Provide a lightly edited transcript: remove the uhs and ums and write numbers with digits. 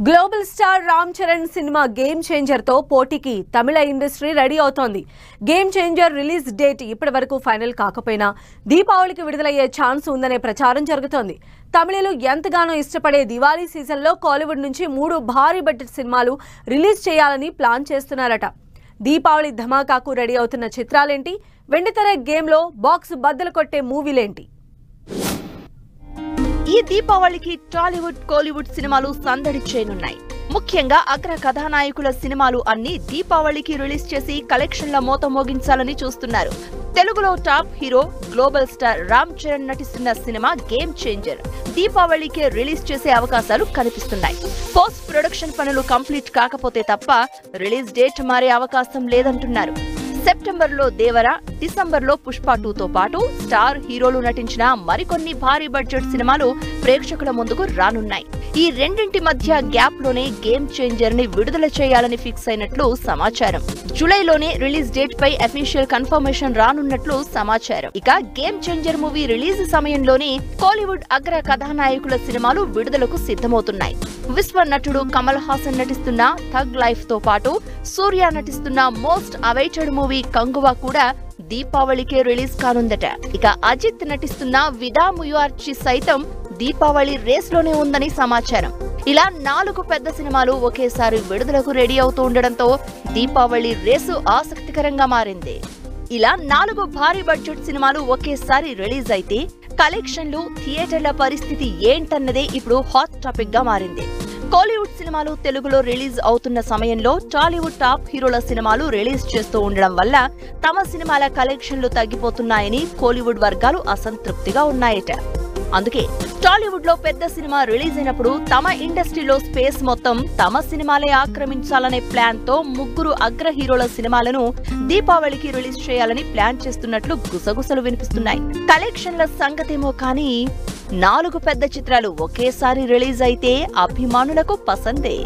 Global star Ram Charan cinema game changer తో పోటీకి తమిళ industry ready అవుతోంది. గేమ్ చేంజర్ రిలీజ్ డేట్ ఇప్పటివరకు ఫైనల్ కాకపోయినా దీపావళికి విడుదలయ్యే ఛాన్స్ ఉందనే ప్రచారం జరుగుతోంది. తమిళులు ఎంతగానో ఇష్టపడే దివాళీ సీజన్లో కాలీవుడ్ నుంచి 3 భారీ బడ్జెట్ సినిమాలు రిలీజ్ చేయాలని ప్లాన్ చేస్తున్నారట. దీపావళి ధమాకాకు రెడీ అవుతున్న చిత్రాలేంటి? వెండితెర గేమ్లో బాక్స్ బద్దలు కొట్టే మూవీలేంటి? ఈ దీపావళికి టాలీవుడ్ కోలీవుడ్ సినిమాలు సందడి చేయనున్నాయి. ముఖ్యంగా అగ్ర కథానాయకుల సినిమాలు అన్ని దీపావళికి రిలీజ్ చేసి కలెక్షన్ల మోత మోగించాలని చూస్తున్నారు. తెలుగులో top hero global star Ram Charan నటిస్తున్న సినిమా గేమ్ చేంజర్ దీపావళికే రిలీజ్ చేసే అవకాశాలు కనిపిస్తున్నాయి. పోస్ట్ ప్రొడక్షన్ పనులు కంప్లీట్ కాకపోతే తప్ప రిలీజ్ డేట్ మారే అవకాశం లేదంటున్నారు. సెప్టెంబర్లో దేవర, డిసెంబర్లో పుష్ప 2తో పాటు స్టార్ హీరోలు నటించిన మరికొన్ని భారీ బడ్జెట్ సినిమాలు ప్రేక్షకుల ముందుకు రానున్నాయి. ఈ రెండింటి మధ్య గ్యాప్ లోనే గేమ్ చేంజర్ ని విడుదల చేయాలని ఫిక్స్ అయినట్లు సమాచారం. జూలైలోనే రిలీజ్ డేట్ పై అఫీషియల్ కన్ఫర్మేషన్ రానున్నట్లు సమాచారం. ఇక గేమ్ చేంజర్ మూవీ రిలీజ్ సమయంలోనే కోలీవుడ్ అగ్ర కథానాయకుల సినిమాలు విడుదలకు సిద్ధమవుతున్నాయి. విశ్వ నటుడు కమల్ హాసన్ నటిస్తున్న థగ్ లైఫ్ తో పాటు సూర్య నటిస్తున్న మోస్ట్ అవైటెడ్ మూవీ కంగువా కూడా దీపావళికే రిలీజ్ కానుందట. ఇక అజిత్ నటిస్తున్న విదా ముయార్చి సైతం దీపావళి రేస్ లోనే ఉందని సమాచారం. ఇలా 4 పెద్ద సినిమాలు ఒకేసారి విడుదలకు రెడీ అవుతూ ఉండడంతో దీపావళి రేసు ఆసక్తికరంగా మారింది. ఇలా 4 భారీ బడ్జెట్ సినిమాలు ఒకేసారి రిలీజ్ అయితే కలెక్షన్లు, థియేటర్ల పరిస్థితి ఏంటన్నదే ఇప్పుడు హాట్ టాపిక్ గా మారింది. కోలీవుడ్ సినిమాలు తెలుగులో రిలీజ్ అవుతున్న సమయంలో టాలీవుడ్ టాప్ హీరోల సినిమాలు రిలీజ్ చేస్తూ ఉండడం వల్ల తమ సినిమాల కలెక్షన్లు తగ్గిపోతున్నాయని కోలీవుడ్ వర్గాలు అసంతృప్తిగా ఉన్నాయట. అందుకే టాలీవుడ్ లో పెద్ద సినిమా రిలీజ్ అయినప్పుడు తమ ఇండస్ట్రీలో స్పేస్ మొత్తం తమ సినిమాలే ఆక్రమించాలనే ప్లాన్ తో 3 అగ్ర హీరోల సినిమాలను దీపావళికి రిలీజ్ చేయాలని ప్లాన్ చేస్తున్నట్లు గుసగుసలు వినిపిస్తున్నాయి. కలెక్షన్ల సంగతేమో కానీ 4 పెద్ద చిత్రాలు ఒకేసారి రిలీజ్ అయితే అభిమానులకు పసందే.